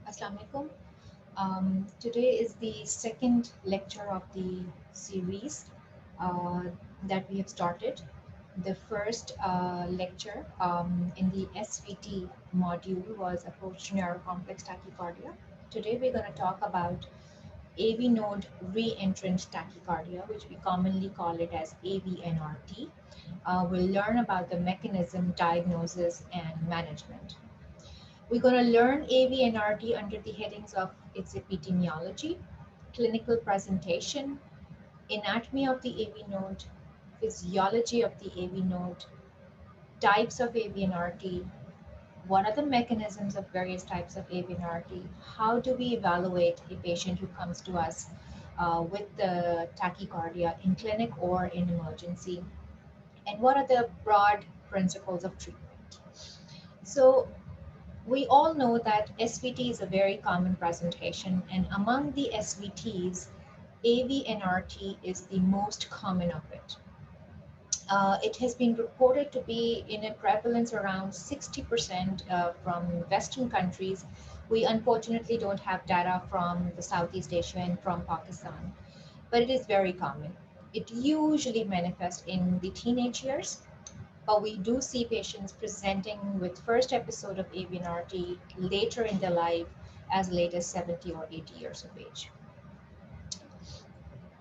Assalamu alaikum. Today is the second lecture of the series uh, that we have started. The first lecture in the SVT module was Approach to Narrow Complex Tachycardia. Today we're going to talk about AV node re-entrant tachycardia, which we commonly call it as AVNRT. We'll learn about the mechanism, diagnosis, and management. We're going to learn AVNRT under the headings of its epidemiology, clinical presentation, anatomy of the AV node, physiology of the AV node, types of AVNRT, what are the mechanisms of various types of AVNRT, how do we evaluate a patient who comes to us with the tachycardia in clinic or in emergency, and what are the broad principles of treatment. So we all know that SVT is a very common presentation, and among the SVTs, AVNRT is the most common of it. It has been reported to be in a prevalence around 60% from Western countries. We unfortunately don't have data from the Southeast Asia and from Pakistan, but it is very common. It usually manifests in the teenage years, but we do see patients presenting with first episode of AVNRT later in their life, as late as 70 or 80 years of age.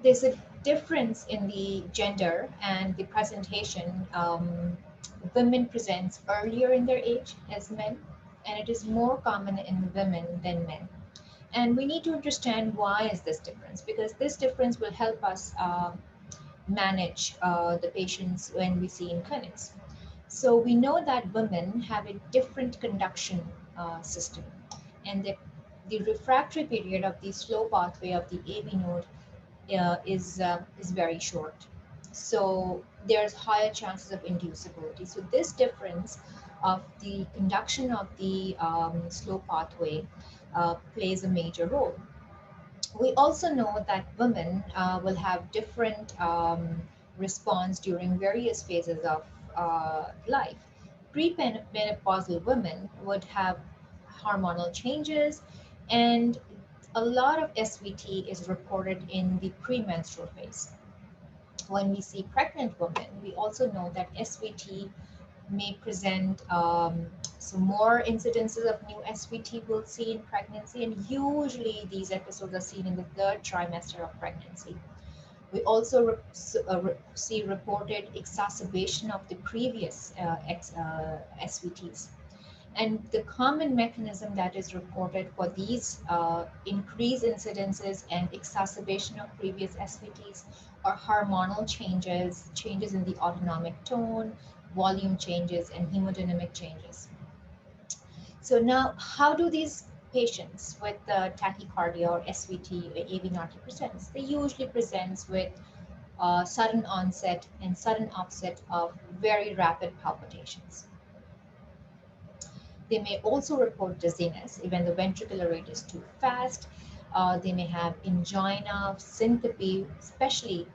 There's a difference in the gender and the presentation. Women presents earlier in their age as men, and it is more common in women than men. And we need to understand why is this difference, because this difference will help us manage the patients when we see in clinics. So we know that women have a different conduction system, and the refractory period of the slow pathway of the AV node is very short. So there's higher chances of inducibility. So this difference of the conduction of the slow pathway plays a major role. We also know that women will have different response during various phases of life. Premenopausal women would have hormonal changes, and a lot of SVT is reported in the premenstrual phase. When we see pregnant women, we also know that SVT may present some more incidences of new SVT we'll see in pregnancy, and usually these episodes are seen in the third trimester of pregnancy. We also see reported exacerbation of the previous SVTs. And the common mechanism that is reported for these increased incidences and exacerbation of previous SVTs are hormonal changes, changes in the autonomic tone, volume changes, and hemodynamic changes. So now, how do these patients with tachycardia or SVT or AVNRT presents? They usually presents with sudden onset and sudden offset of very rapid palpitations. They may also report dizziness when the ventricular rate is too fast. They may have angina, syncope, especially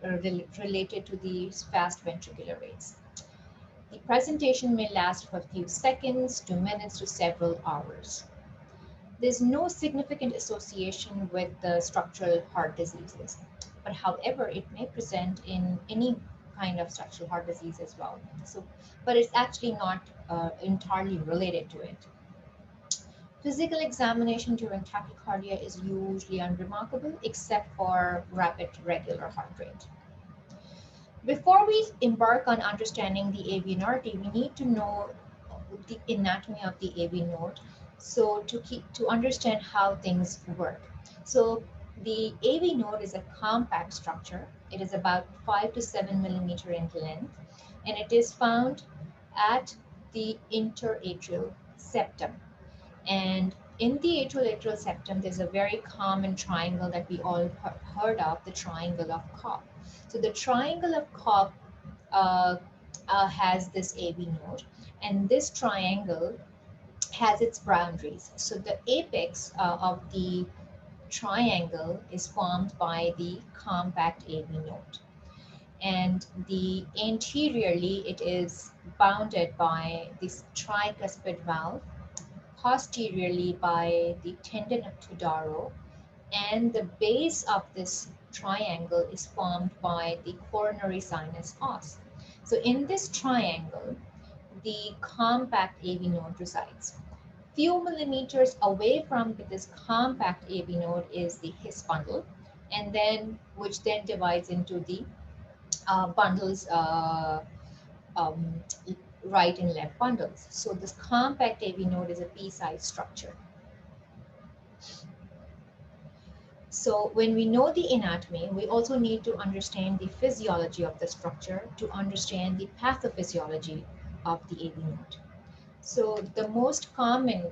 related to these fast ventricular rates. The presentation may last for a few seconds to minutes to several hours. There's no significant association with the structural heart diseases, but however, it may present in any kind of structural heart disease as well. So, but it's actually not entirely related to it. Physical examination during tachycardia is usually unremarkable, except for rapid regular heart rate. Before we embark on understanding the AVNRT, we need to know the anatomy of the AV node, so to understand how things work. So the AV node is a compact structure. It is about 5 to 7 millimeter in length, and it is found at the interatrial septum. And in the atrial septum, there's a very common triangle that we all heard of, the triangle of Kopp. So the triangle of Kopp has this AV node, and this triangle has its boundaries. So the apex of the triangle is formed by the compact AV node, and the anteriorly it is bounded by this tricuspid valve, posteriorly by the tendon of Tudaro, and the base of this triangle is formed by the coronary sinus os. So in this triangle, the compact AV node resides. Few millimeters away from this compact AV node is the His bundle, and then which then divides into the bundles, um, right and left bundles. So this compact AV node is a pea-sized structure. So when we know the anatomy, we also need to understand the physiology of the structure to understand the pathophysiology of the AV node. So the most common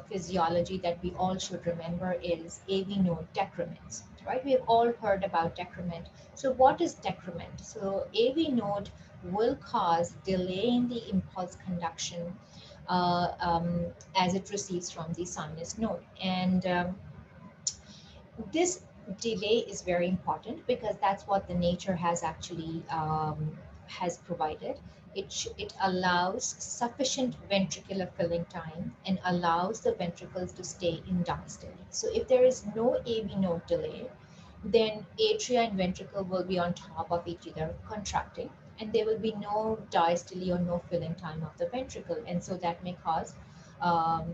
physiology that we all should remember is AV node decrements, right? We have all heard about decrement. So what is decrement? So AV node will cause delay in the impulse conduction as it receives from the sinus node. And this delay is very important because that's what the nature has actually has provided. It allows sufficient ventricular filling time and allows the ventricles to stay in diastole. So if there is no AV node delay, then atria and ventricle will be on top of each other contracting, and there will be no diastole or no filling time of the ventricle, and so that may cause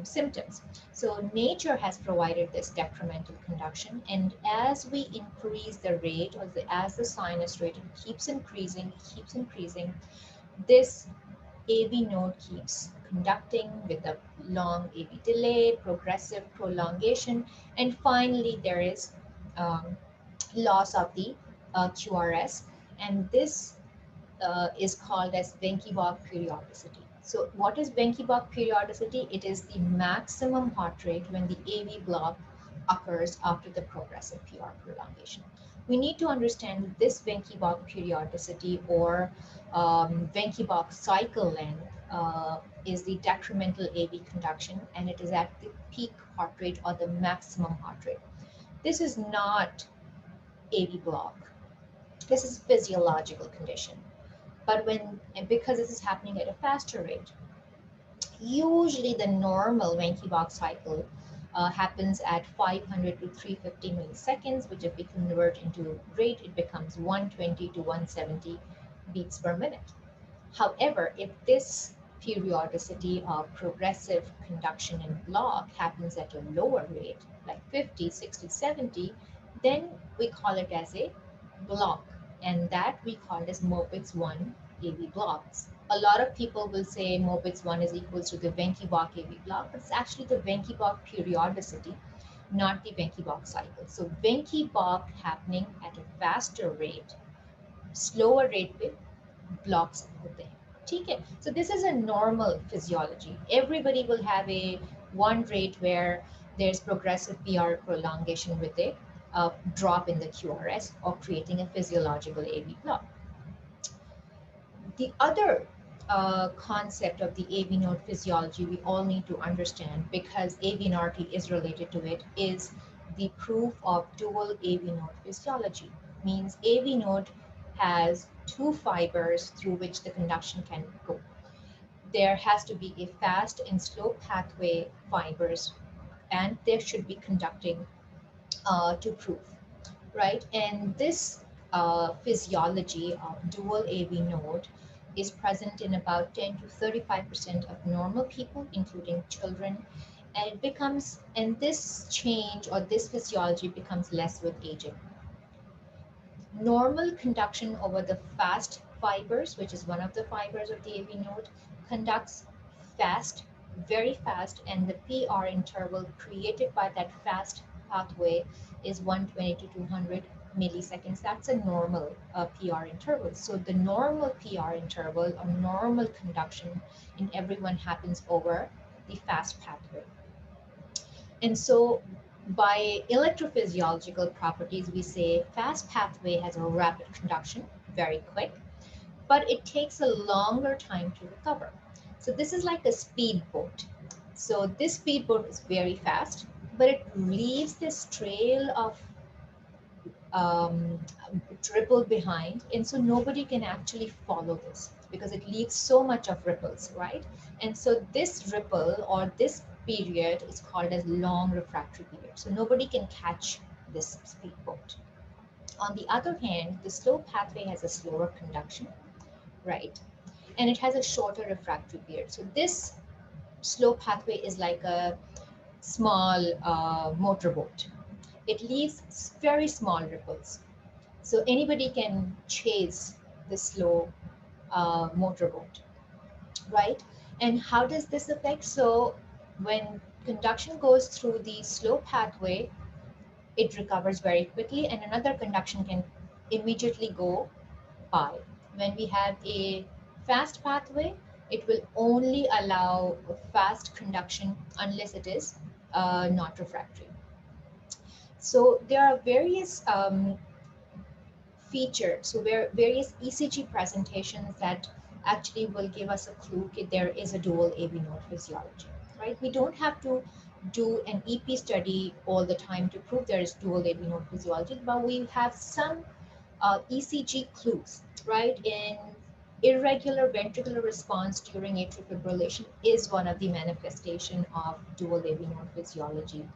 symptoms. So nature has provided this decremental conduction, and as we increase the rate, or as the sinus rate keeps increasing, this AV node keeps conducting with a long AV delay, progressive prolongation, and finally there is um, loss of the QRS, and this is called as Wenckebach periodicity. So what is Wenckebach periodicity? It is the maximum heart rate when the AV block occurs after the progressive PR prolongation. We need to understand this Wenckebach periodicity, or Wenckebach cycle length, is the decremental AV conduction, and it is at the peak heart rate or the maximum heart rate. This is not AV block. This is physiological condition. But because this is happening at a faster rate, usually the normal Wenckebach cycle happens at 500 to 350 milliseconds, which if we convert into rate, it becomes 120 to 170 beats per minute. However, if this periodicity of progressive conduction and block happens at a lower rate, like 50, 60, 70, then we call it as a block, and that we call as Mobitz 1 AV blocks. A lot of people will say Mobitz 1 is equals to the Wenckebach AV block, but it's actually the Wenckebach periodicity, not the Wenckebach cycle. So Wenckebach happening at a faster rate, slower rate with blocks होते हैं. ठीक है? So this is a normal physiology. Everybody will have a one rate where there's progressive PR prolongation with a drop in the QRS, or creating a physiological AV block. The other concept of the AV node physiology we all need to understand, because AVNRT is related to it, is the proof of dual AV node physiology. Means AV node has two fibers through which the conduction can go. There has to be a fast and slow pathway fibers, and there should be conducting to proof, right? And this physiology of dual AV node is present in about 10 to 35% of normal people, including children, and this change or this physiology becomes less with aging. Normal conduction over the fast fibers, which is one of the fibers of the AV node, conducts fast, very fast, and the PR interval created by that fast pathway is 120 to 200 milliseconds. That's a normal PR interval. So the normal PR interval or normal conduction in everyone happens over the fast pathway. And so by electrophysiological properties, we say fast pathway has a rapid conduction, very quick, but it takes a longer time to recover. So this is like a speedboat. So this speedboat is very fast, but it leaves this trail of ripple behind, and so nobody can actually follow this because it leaves so much of ripples, right? And so this ripple or this period is called as long refractory period. So nobody can catch this speedboat. On the other hand, the slow pathway has a slower conduction, right? And it has a shorter refractory period. So this slow pathway is like a small motorboat. It leaves very small ripples. So anybody can chase the slow motorboat, right? And how does this affect? So when conduction goes through the slow pathway, it recovers very quickly, and another conduction can immediately go by. When we have a fast pathway, it will only allow fast conduction unless it is not refractory. So there are various features, so various ECG presentations that actually will give us a clue that there is a dual AV node physiology, right? We don't have to do an EP study all the time to prove there is dual AV node physiology, but we have some ECG clues, right? In irregular ventricular response during atrial fibrillation is one of the manifestation of dual AV node physiology.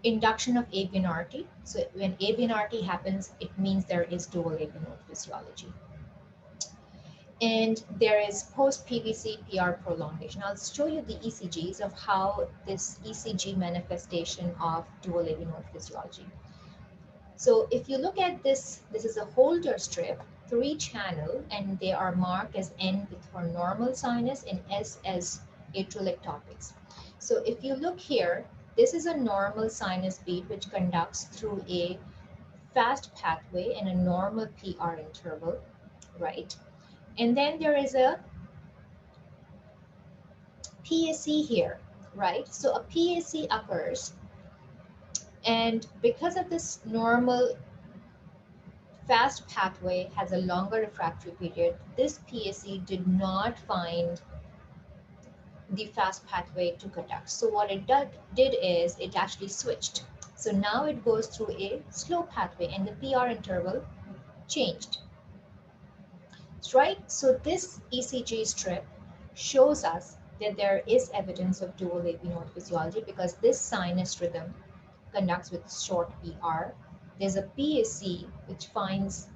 Induction of AVNRT. So when AVNRT happens, it means there is dual AV node physiology. And there is post-PVC PR prolongation. I'll show you the ECGs of how this ECG manifestation of dual AV node physiology. So if you look at this, this is a Holter strip, 3-channel, and they are marked as N for normal sinus and S as atrial ectopics. So if you look here, this is a normal sinus beat which conducts through a fast pathway and a normal PR interval, right? And then there is a PAC here, right? So a PAC occurs, and because of this normal fast pathway has a longer refractory period, this PAC did not find the fast pathway to conduct. So what it did is it actually switched. So now it goes through a slow pathway and the PR interval changed. Right? So this ECG strip shows us that there is evidence of dual AV node physiology because this sinus rhythm conducts with short PR. There's a PAC which finds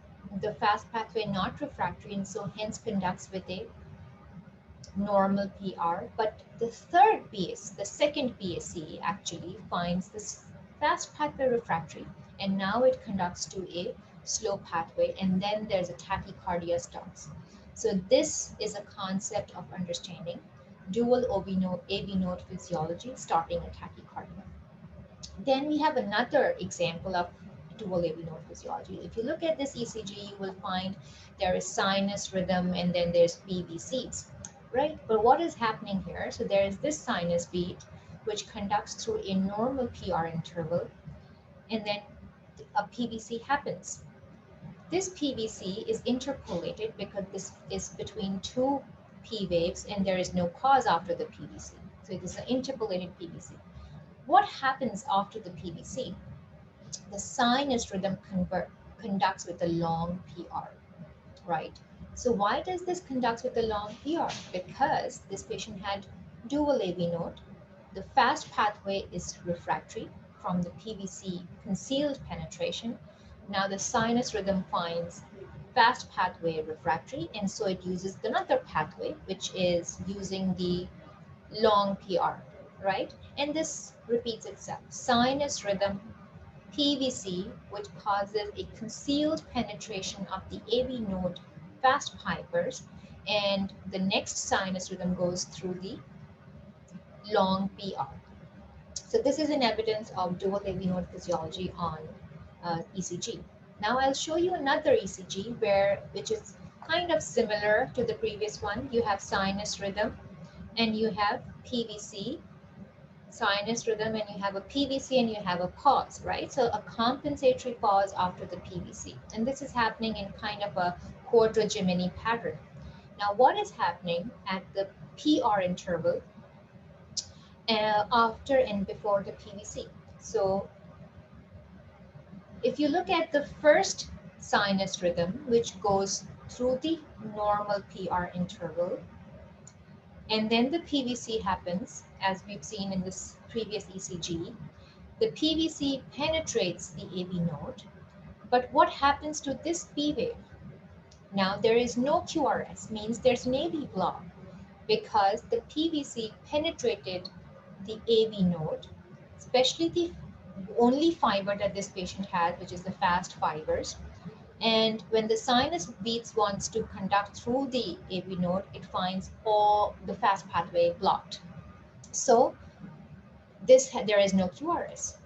the fast pathway not refractory and so hence conducts with a normal PR. But the third PAC, the second PAC actually finds this fast pathway refractory and now it conducts to a slow pathway and then there's a tachycardia starts. So this is a concept of understanding dual AV node physiology starting a tachycardia. Then we have another example of dual AV node physiology. If you look at this ECG, you will find there is sinus rhythm and then there's PVCs, right? But what is happening here? So there is this sinus beat which conducts through a normal PR interval and then a PVC happens. This PVC is interpolated because this is between two P waves and there is no pause after the PVC. So it is an interpolated PVC. What happens after the PVC? The sinus rhythm conducts with a long PR, right? So why does this conduct with a long PR? Because this patient had dual AV node. The fast pathway is refractory from the PVC concealed penetration. Now the sinus rhythm finds fast pathway refractory, and so it uses another pathway, which is using the long PR, right? And this repeats itself. Sinus rhythm, PVC, which causes a concealed penetration of the AV node fast fibers, and the next sinus rhythm goes through the long PR. So this is an evidence of dual AV node physiology on ECG. Now I'll show you another ECG which is kind of similar to the previous one. You have sinus rhythm and you have PVC, sinus rhythm, and you have a PVC and you have a pause, right? So a compensatory pause after the PVC. And this is happening in kind of a quadrigemini pattern. Now what is happening at the PR interval after and before the PVC? So if you look at the first sinus rhythm, which goes through the normal PR interval, And then the PVC happens, as we've seen in this previous ECG. The PVC penetrates the AV node, but what happens to this P wave? Now there is no QRS, means there's an AV block, because the PVC penetrated the AV node, especially the only fiber that this patient has, which is the fast fibers. And when the sinus beats wants to conduct through the AV node, it finds all the fast pathway blocked. So there is no QRS.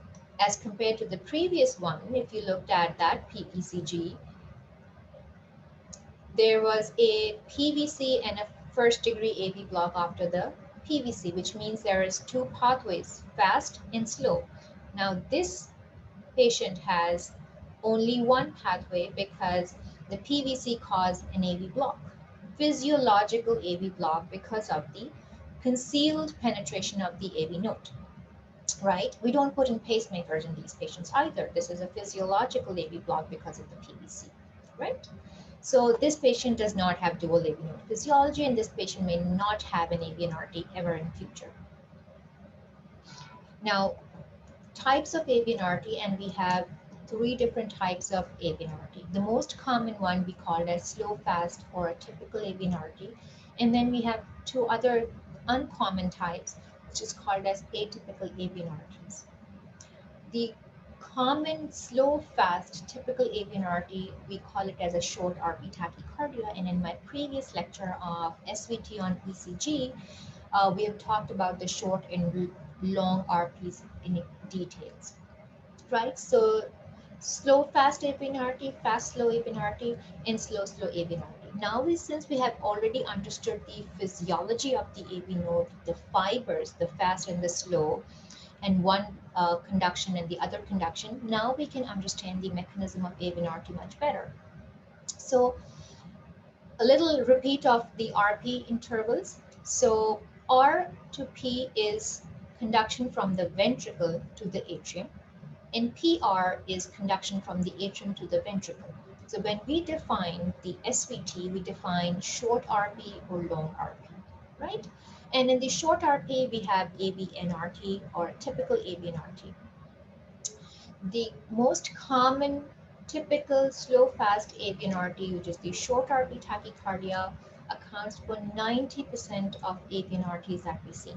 As compared to the previous one, if you looked at that PECG, there was a PVC and a first degree AV block after the PVC, which means there is two pathways, fast and slow. Now this patient has only one pathway because the PVC caused an AV block, physiological AV block, because of the concealed penetration of the AV node, right? We don't put in pacemakers in these patients either. This is a physiological AV block because of the PVC, right? So this patient does not have dual AV node physiology, and this patient may not have an AVNRT ever in future. Now, types of AVNRT, and we have three different types of AVNRT. The most common one we call as slow fast or a typical AVNRT, and then we have two other uncommon types, which is called as atypical AVNRTs. The common slow fast typical AVNRT, we call it as a short Rp tachycardia, and in my previous lecture of SVT on ECG, we have talked about the short and long RPs in details, right? So slow fast AVNRT, fast slow AVNRT, and slow AVNRT. Now, since we have already understood the physiology of the AV node, the fibers, the fast and the slow, and one conduction and the other conduction, now we can understand the mechanism of AVNRT much better. So a little repeat of the RP intervals. So R to P is conduction from the ventricle to the atrium, and PR is conduction from the atrium to the ventricle. So when we define the SVT, we define short RP or long RP, right? And in the short RP, we have AVNRT or typical AVNRT. The most common typical slow fast AVNRT, which is the short Rp tachycardia, accounts for 90% of AVNRTs that we see,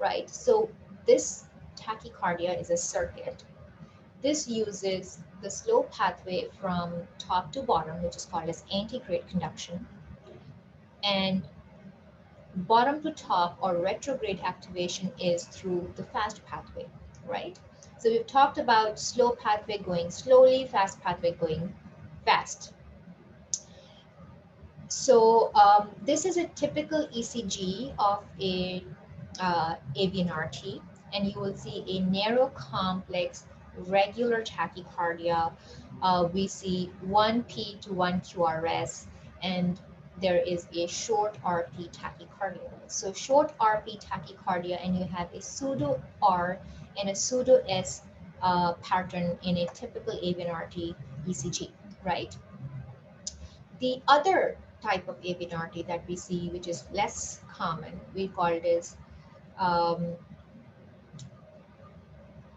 right? So this tachycardia is a circuit. This uses the slow pathway from top to bottom, which is called as antegrade conduction, and bottom to top or retrograde activation is through the fast pathway, right? So we've talked about slow pathway going slowly, fast pathway going fast. So this is a typical ECG of a AVNRT, and you will see a narrow complex regular tachycardia. We see 1P to 1 QRS, and there is a short Rp tachycardia. So short Rp tachycardia, and you have a pseudo R and a pseudo S pattern in a typical AVNRT ECG, right? The other type of AVNRT that we see, which is less common, we call it as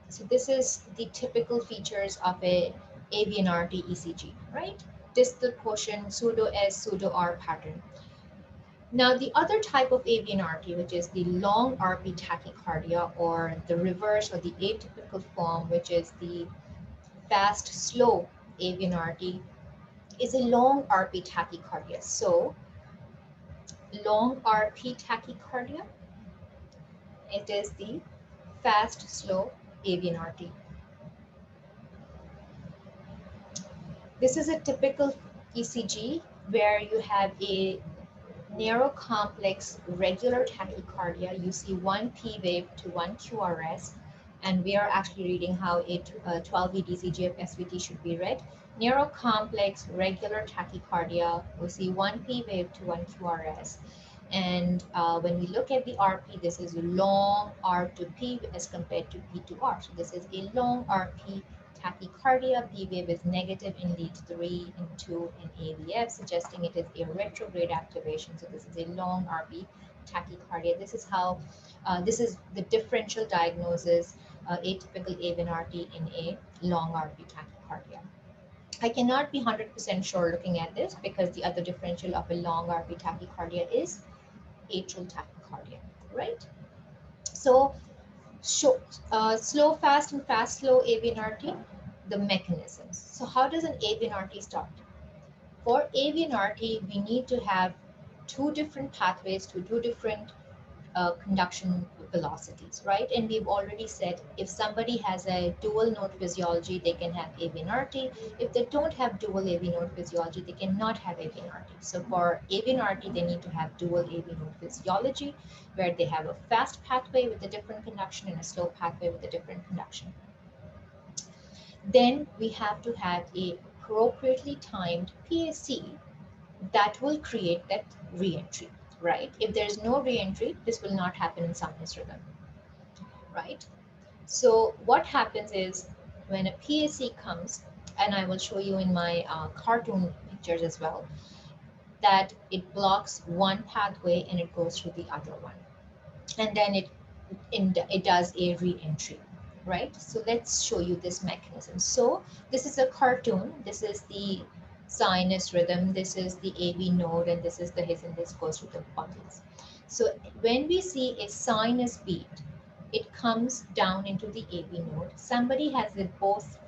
so this is the typical features of a AVNRT ECG, right? Distal portion, pseudo S, pseudo R pattern. Now, the other type of AVNRT, which is the long Rp tachycardia, or the reverse or the atypical form, which is the fast slow AVNRT, is a long Rp tachycardia. So, long Rp tachycardia, it is the fast slow AVNRT. This is a typical ECG where you have a narrow complex regular tachycardia. You see 1 P wave to 1 QRS, and we are actually reading how a 12-lead ECG of SVT should be read. Narrow complex regular tachycardia, we see 1 P wave to 1 QRS. And when we look at the RP, this is long R to P as compared to P to R. So this is a long RP tachycardia. P wave is negative in lead 3 and 2 in AVF, suggesting it is a retrograde activation. So this is a long RP tachycardia. This is how, this is the differential diagnosis, atypical AVNRT in a long Rp tachycardia. I cannot be 100% sure looking at this because the other differential of a long Rp tachycardia is atrial tachycardia, right? So, slow, fast, and fast, slow AVNRT, the mechanisms. So, how does an AVNRT start? For AVNRT, we need to have two different pathways to two different conduction velocities, right? And we've already said if somebody has a dual node physiology, they can have AVNRT. If they don't have dual AV node physiology, they cannot have AVNRT. So for AVNRT, they need to have dual AV node physiology, where they have a fast pathway with a different conduction and a slow pathway with a different conduction. Then we have to have a appropriately timed PAC that will create that re-entry, right? If there's no re-entry, this will not happen in sinus rhythm, right? So what happens is when a PAC comes, and I will show you in my cartoon pictures as well, that it blocks one pathway and it goes through the other one. And then it does a re-entry, right? So let's show you this mechanism. So this is a cartoon. This is the sinus rhythm. This is the AV node, and this is the his, and this goes through the bundles. So when we see a sinus beat, it comes down into the AV node. Somebody has the both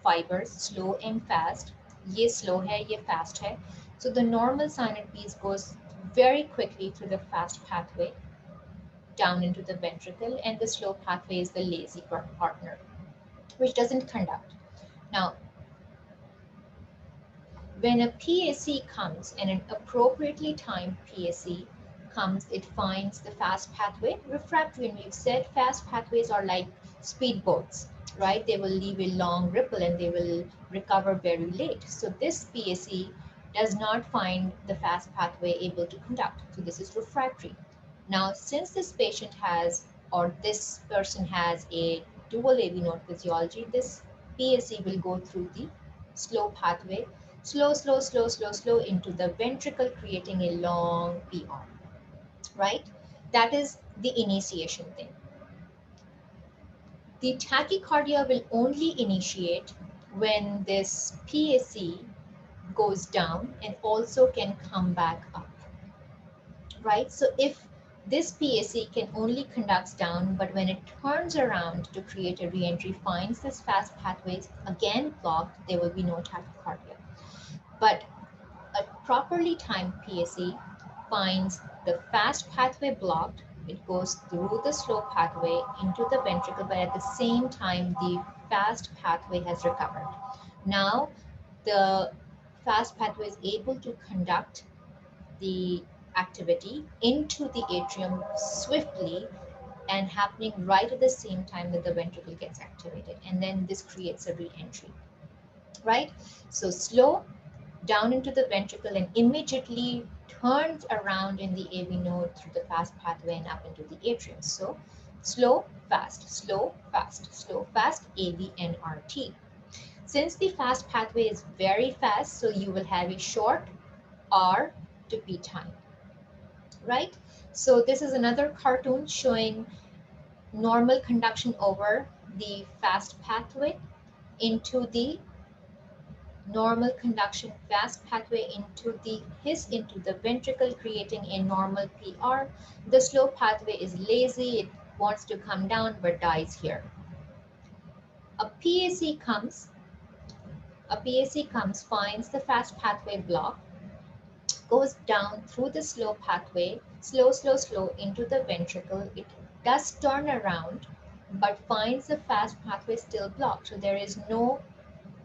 fibers, slow and fast. Ye slow hai, ye fast hai. So the normal sinus beat goes very quickly through the fast pathway down into the ventricle, and the slow pathway is the lazy partner, which doesn't conduct. Now, when a PAC comes, and an appropriately timed PAC comes, it finds the fast pathway refractory. And we've said fast pathways are like speedboats, right? They will leave a long ripple and they will recover very late. So this PAC does not find the fast pathway able to conduct. So this is refractory. Now, since this patient has, or this person has a dual AV node physiology, this PAC will go through the slow pathway, slow into the ventricle, creating a long PR, right? That is the initiation thing. The tachycardia will only initiate when this PAC goes down and also can come back up, right? So if this PAC can only conduct down, but when it turns around to create a re-entry, finds this fast pathways again blocked, there will be no tachycardia. But a properly timed PAC finds the fast pathway blocked, it goes through the slow pathway into the ventricle, but at the same time, the fast pathway has recovered. Now, the fast pathway is able to conduct the activity into the atrium swiftly and happening right at the same time that the ventricle gets activated. And then this creates a re-entry, right? So slow down into the ventricle and immediately turns around in the AV node through the fast pathway and up into the atrium. So slow, fast, slow, fast, slow, fast, AVNRT. Since the fast pathway is very fast, so you will have a short R to P time, right? So this is another cartoon showing normal conduction over the fast pathway into the normal conduction fast pathway into the into the ventricle, creating a normal PR. The slow pathway is lazy, it wants to come down but dies here. A PAC comes, finds the fast pathway block, goes down through the slow pathway, slow into the ventricle. It does turn around, but finds the fast pathway still blocked. So there is no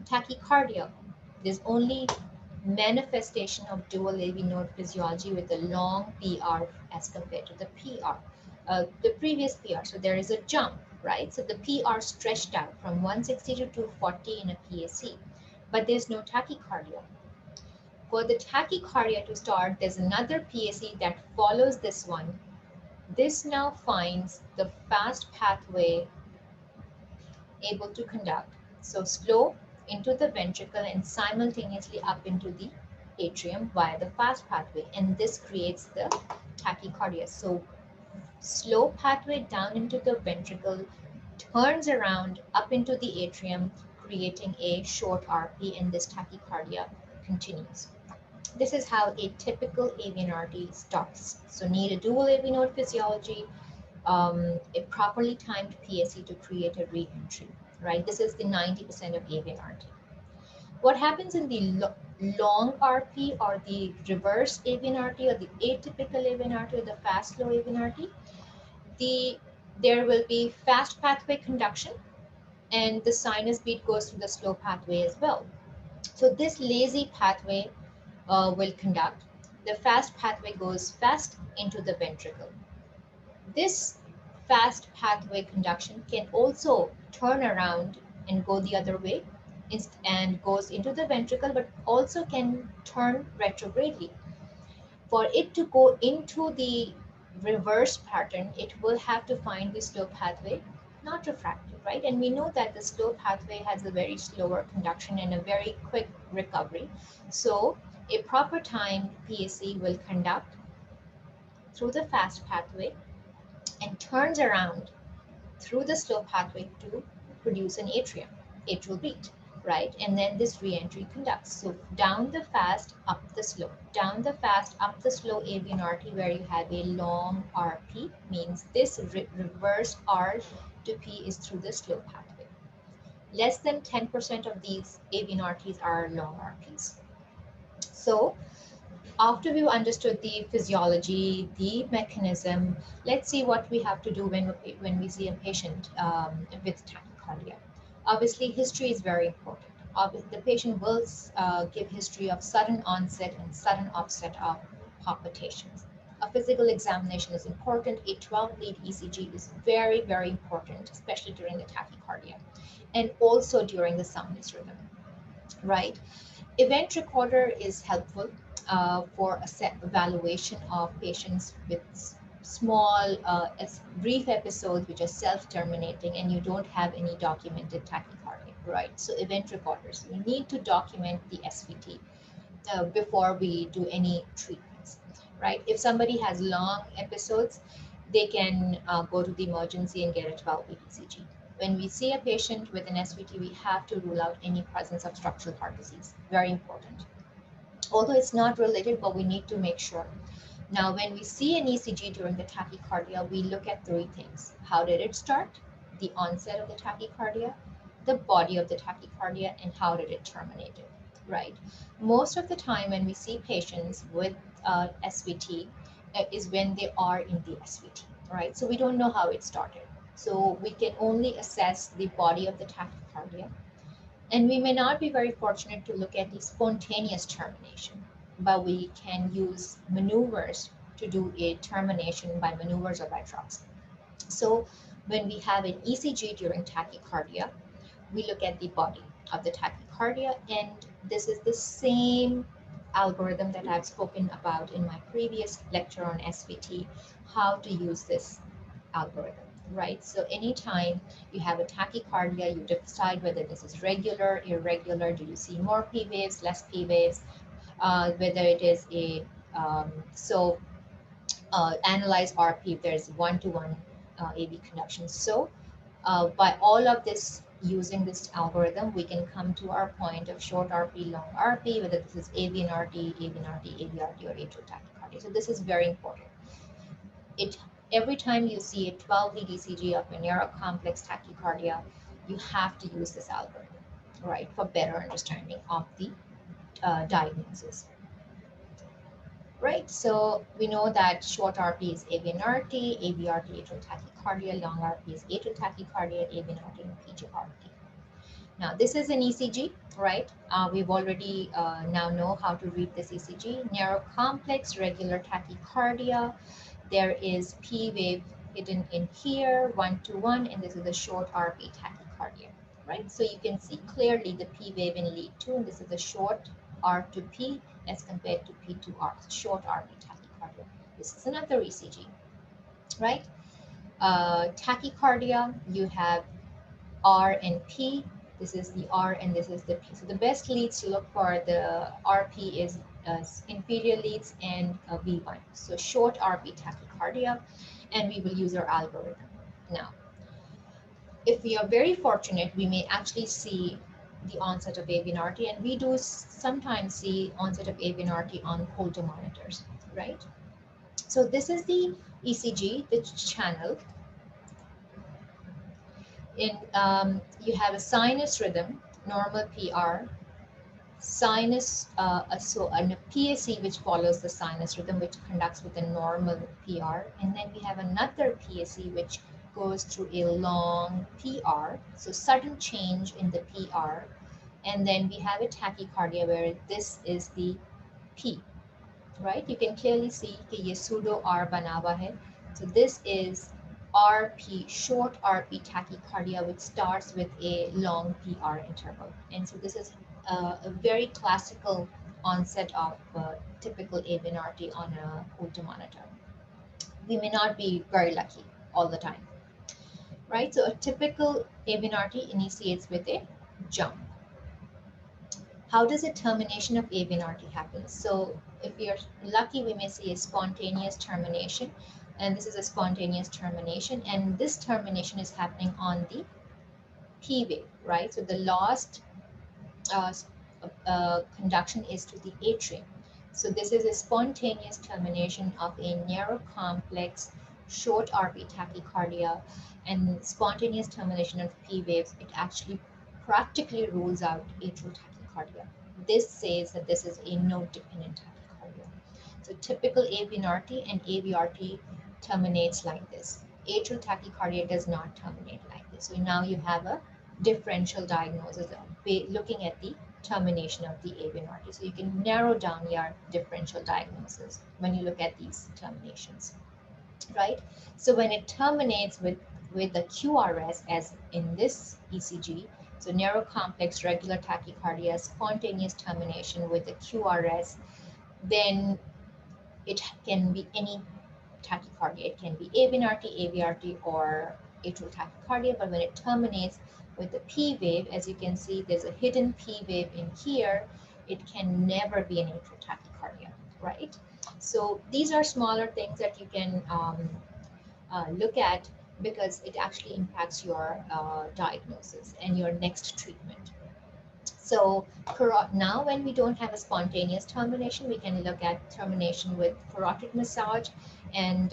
tachycardia. There's only manifestation of dual AV node physiology with a long PR as compared to the PR, the previous PR. So there is a jump, right? So the PR stretched out from 160 to 240 in a PAC, but there's no tachycardia. For the tachycardia to start, there's another PAC that follows this one. This now finds the fast pathway able to conduct. So slow into the ventricle and simultaneously up into the atrium via the fast pathway. And this creates the tachycardia. So slow pathway down into the ventricle, turns around up into the atrium, creating a short RP, and this tachycardia continues. This is how a typical AVNRT starts. So need a dual AV node physiology, a properly timed PSE to create a re-entry, right? This is the 90% of AVNRT. What happens in the long RP or the reverse AVNRT or the atypical AVNRT or the fast slow AVNRT? There will be fast pathway conduction, and the sinus beat goes through the slow pathway as well. So this lazy pathway will conduct. The fast pathway goes fast into the ventricle. This fast pathway conduction can also turn around and go the other way and goes into the ventricle, but also can turn retrogradely. For it to go into the reverse pattern, it will have to find the slow pathway, not refractive, right? And we know that the slow pathway has a very slower conduction and a very quick recovery. So a proper timed PSE will conduct through the fast pathway and turns around through the slow pathway to produce an atrial beat, right? And then this re-entry conducts. So down the fast, up the slow. Down the fast, up the slow AVNRT, where you have a long RP, means this reverse R to P is through the slow pathway. Less than 10% of these AVNRTs are long RPs. So after we've understood the physiology, the mechanism, let's see what we have to do when we see a patient with tachycardia. Obviously, history is very important. The patient will give history of sudden onset and sudden offset of palpitations. A physical examination is important. A 12-lead ECG is very, very important, especially during the tachycardia and also during the sinus rhythm, right? Event recorder is helpful for evaluation of patients with small, brief episodes which are self-terminating and you don't have any documented tachycardia, right? So event recorders, we need to document the SVT before we do any treatments, right? If somebody has long episodes, they can go to the emergency and get a 12-lead ECG. When we see a patient with an SVT, we have to rule out any presence of structural heart disease. Very important. Although it's not related, but we need to make sure. Now, when we see an ECG during the tachycardia, we look at three things. How did it start? The onset of the tachycardia, the body of the tachycardia, and how did it terminate it, right? Most of the time when we see patients with SVT is when they are in the SVT, right? So we don't know how it started. So we can only assess the body of the tachycardia. And we may not be very fortunate to look at the spontaneous termination, but we can use maneuvers to do a termination by maneuvers or by drugs. So when we have an ECG during tachycardia, we look at the body of the tachycardia, and this is the same algorithm that I've spoken about in my previous lecture on SVT, how to use this algorithm, right? So anytime you have a tachycardia, you decide whether this is regular, irregular, do you see more P waves, less P waves, whether it is a, analyze RP if there's one-to-one AV conduction. So by all of this, using this algorithm, we can come to our point of short RP, long RP, whether this is AVNRT, AVRT, or atrial tachycardia. So this is very important. Every time you see a 12-lead ECG of a neurocomplex tachycardia, you have to use this algorithm, right, for better understanding of the diagnosis. Right, so we know that short RP is AVNRT, AVRT, atrial tachycardia, long RP is atrial tachycardia, AVNRT, and PGRT. Now, this is an ECG, right? We've already now know how to read this ECG. Neurocomplex regular tachycardia. There is P wave hidden in here, one-to-one, and this is a short RP tachycardia, right? So you can see clearly the P wave in lead 2, and this is a short R to P as compared to P to R, short RP tachycardia. This is another ECG, right? Tachycardia, you have R and P. This is the R and this is the P. So the best leads to look for the RP is inferior leads and V1. So short Rp tachycardia, and we will use our algorithm. Now, if we are very fortunate, we may actually see the onset of AVNRT, and we do sometimes see onset of AVNRT on Holter monitors, right? So this is the ECG, the channel. You have a sinus rhythm, normal PR, sinus, and a PSE which follows the sinus rhythm, which conducts with a normal PR, and then we have another PSE which goes through a long PR, so sudden change in the PR, and then we have a tachycardia where this is the P, right? You can clearly see कि ये pseudo R बना हुआ है. So this is RP, short RP tachycardia, which starts with a long PR interval. And so this is a very classical onset of typical AVNRT on a Holter monitor. We may not be very lucky all the time, right? So a typical AVNRT initiates with a jump. How does a termination of AVNRT happen? So if we are lucky, we may see a spontaneous termination, and this is a spontaneous termination, and this termination is happening on the P wave, right? So the lost conduction is to the atrium. So this is a spontaneous termination of a narrow complex short Rp tachycardia, and spontaneous termination of P waves, it actually practically rules out atrial tachycardia. This says that this is a node-dependent tachycardia. So typical AVNRT and AVRT terminates like this. Atrial tachycardia does not terminate like this. So now you have a differential diagnosis looking at the termination of the AVNRT. So you can narrow down your differential diagnosis when you look at these terminations, right? So when it terminates with the QRS, as in this ECG, so narrow complex regular tachycardia, spontaneous termination with the QRS, then it can be any tachycardia. It can be AVNRT, AVRT, or atrial tachycardia, but when it terminates with the P wave, as you can see, there's a hidden P wave in here, it can never be an atrial tachycardia, right? So these are smaller things that you can look at because it actually impacts your diagnosis and your next treatment. So now when we don't have a spontaneous termination, we can look at termination with carotid massage and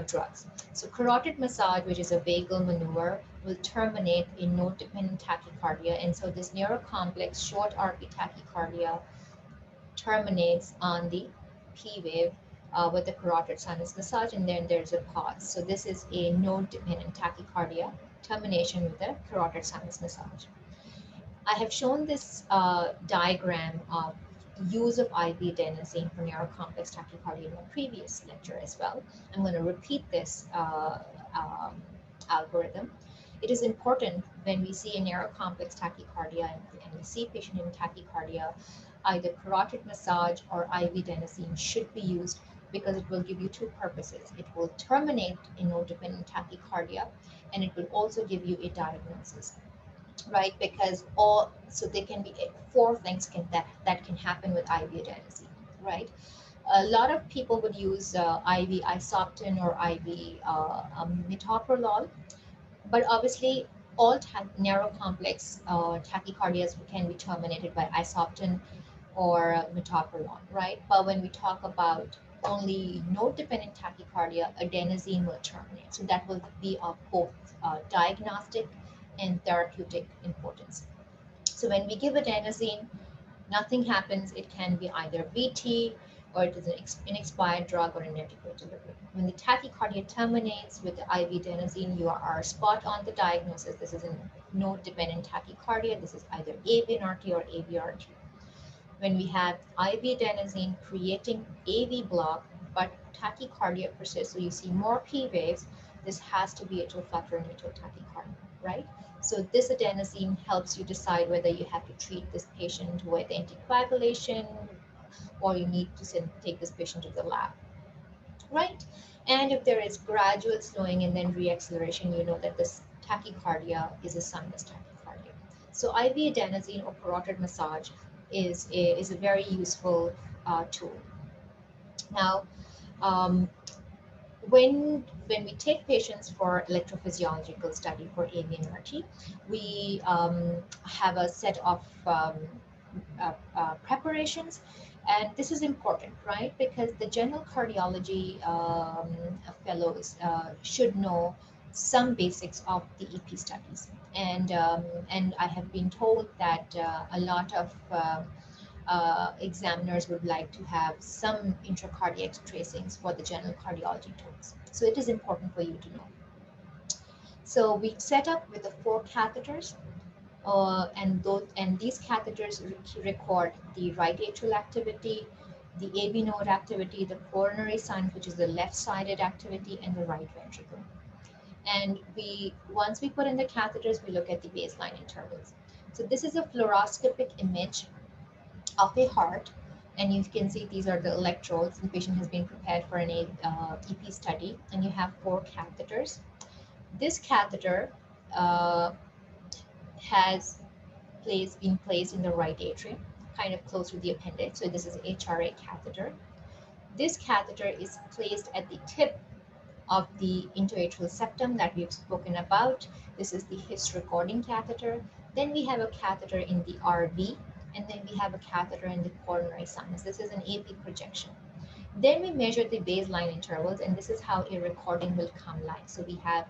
drugs. So carotid massage, which is a vagal maneuver, will terminate in node-dependent tachycardia. And so this neurocomplex short Rp tachycardia terminates on the P wave with the carotid sinus massage, and then there's a pause. So this is a node-dependent tachycardia termination with the carotid sinus massage. I have shown this diagram of use of IV adenosine for neurocomplex tachycardia in a previous lecture as well. I'm going to repeat this algorithm. It is important when we see a neurocomplex tachycardia and we see a patient in tachycardia, either carotid massage or IV adenosine should be used because it will give you two purposes. It will terminate in node-dependent tachycardia, and it will also give you a diagnosis, right? Because so there can be four things that can happen with IV adenosine, right? A lot of people would use IV isopten or IV metoprolol, but obviously all narrow complex tachycardias can be terminated by isopten or metoprolol, right? But when we talk about only node-dependent tachycardia, adenosine will terminate. So that will be of both diagnostic and therapeutic importance. So when we give adenosine, nothing happens. It can be either VT or it is an inexpired drug or an inadequate delivery. When the tachycardia terminates with the IV adenosine, you are spot on the diagnosis. This is a node-dependent tachycardia. This is either AVNRT or AVRT. When we have IV adenosine creating AV block, but tachycardia persists, so you see more P waves, this has to be atrial flutter and atrial tachycardia, right? So this adenosine helps you decide whether you have to treat this patient with anticoagulation or you need to take this patient to the lab, right? And if there is gradual slowing and then reacceleration, you know that this tachycardia is a sinus tachycardia. So IV adenosine or carotid massage is a very useful tool. Now, um, when we take patients for electrophysiological study for AVNRT, we have a set of preparations, and this is important, right? Because the general cardiology fellows should know some basics of the EP studies, and I have been told that a lot of examiners would like to have some intracardiac tracings for the general cardiology tools. So it is important for you to know. So we set up with the 4 catheters, and these catheters record the right atrial activity, the AV node activity, the coronary sinus, which is the left-sided activity, and the right ventricle. And once we put in the catheters, we look at the baseline intervals. So this is a fluoroscopic image of a heart, and you can see these are the electrodes. The patient has been prepared for an EP study, and you have 4 catheters. This catheter has been placed in the right atrium, kind of close to the appendage. So this is HRA catheter. This catheter is placed at the tip of the interatrial septum that we've spoken about. This is the His recording catheter. Then we have a catheter in the RV, and then we have a catheter in the coronary sinus. This is an AP projection. Then we measure the baseline intervals, and this is how a recording will come like. So we have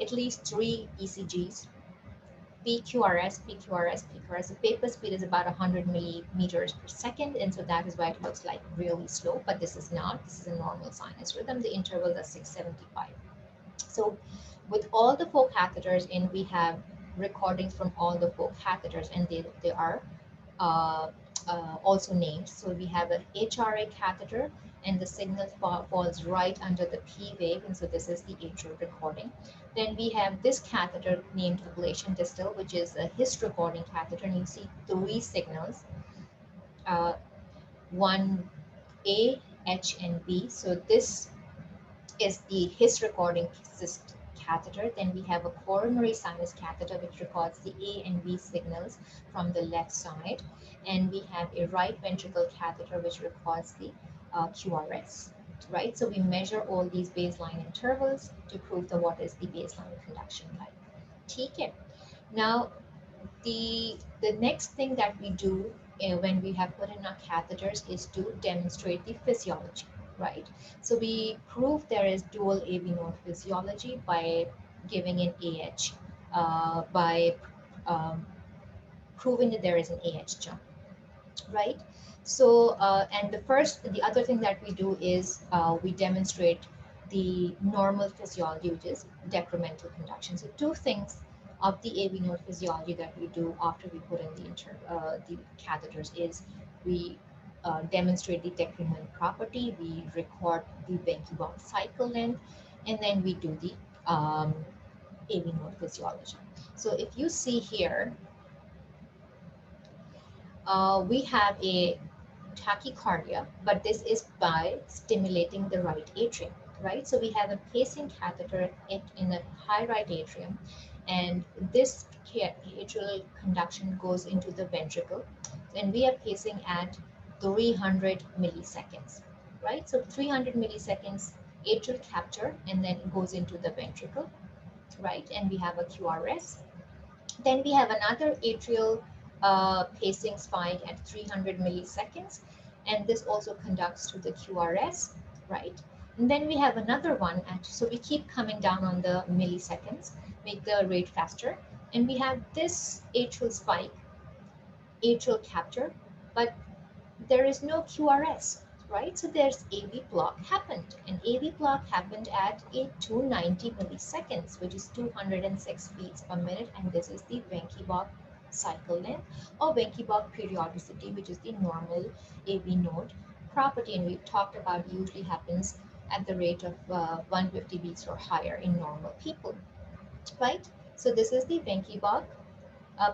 at least three ECGs, PQRS, PQRS, PQRS. The paper speed is about 100 millimeters per second, and so that is why it looks like really slow, but this is not. This is a normal sinus rhythm. The intervals are 675. So with all the 4 catheters in, we have recordings from all the 4 catheters, and they are also named. So we have an HRA catheter, and the signal falls right under the P wave, and so this is the atrial recording. Then we have this catheter named Ablation distal, which is a His recording catheter, and you see 3 signals, one A, H, and B. So this is the His recording catheter. Then we have a coronary sinus catheter, which records the A and B signals from the left side, and we have a right ventricle catheter, which records the QRS, right? So we measure all these baseline intervals to prove what is the baseline conduction like. Okay. Now, the next thing that we do when we have put in our catheters is to demonstrate the physiology, right? So we prove there is dual AV node physiology by giving an AH, by proving that there is an AH jump, right? So, and the other thing that we do is we demonstrate the normal physiology, which is decremental conduction. So 2 things of the AV node physiology that we do after we put in the catheters is we demonstrate the decrement property, we record the Venki-Bach cycle length, and then we do the AV node physiology. So if you see here, we have a tachycardia, but this is by stimulating the right atrium, right? So we have a pacing catheter in the high right atrium, and this atrial conduction goes into the ventricle, and we are pacing at 300 milliseconds, right? So 300 milliseconds atrial capture, and then it goes into the ventricle, right? And we have a QRS. Then we have another atrial pacing spike at 300 milliseconds, and this also conducts to the QRS, right? And then we have another one so we keep coming down on the milliseconds, make the rate faster, and we have this atrial spike, atrial capture, but there is no QRS, right? So there's AV block happened, and AV block happened at 290 milliseconds, which is 206 beats per minute, and this is the Venki-Bach cycle length or Venki-Bach periodicity, which is the normal AV node property, and we've talked about usually happens at the rate of 150 beats or higher in normal people, right? So this is the Venki-Bach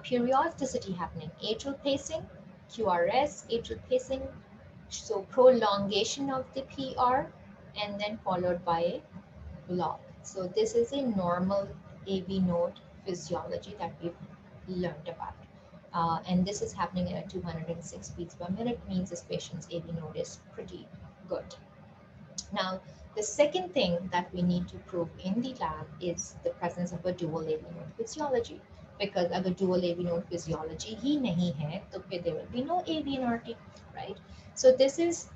periodicity happening, atrial pacing, QRS, atrial pacing, so prolongation of the PR, and then followed by a block. So this is a normal AV node physiology that we've learned about. And this is happening at 206 beats per minute, means this patient's AV node is pretty good. Now, the second thing that we need to prove in the lab is the presence of a dual AV node physiology. Because अगर dual AV node physiology ही नहीं है, तो फिर there will be no AVNRT, right? So this is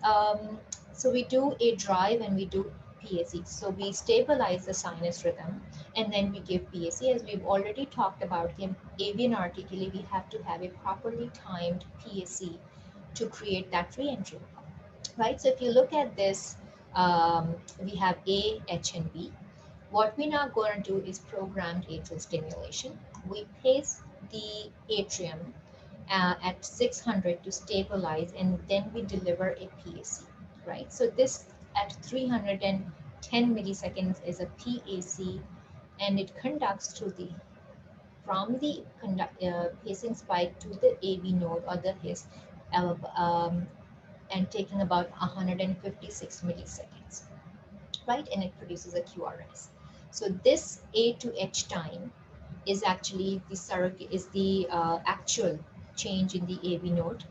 so we do a drive and we do PAC. So we stabilize the sinus rhythm and then we give PAC. As we've already talked about, in AVNRT के लिए we have to have a properly timed PAC to create that re-entry, right? So if you look at this, we have A, H, and B. What we're now going to do is programmed atrial stimulation. We pace the atrium at 600 to stabilize, and then we deliver a PAC, right? So this at 310 milliseconds is a PAC, and it conducts to the from the pacing spike to the AV node or the his and taking about 156 milliseconds, right? And it produces a QRS. So this A to H time is actually the surrogate, is the actual change in the AV node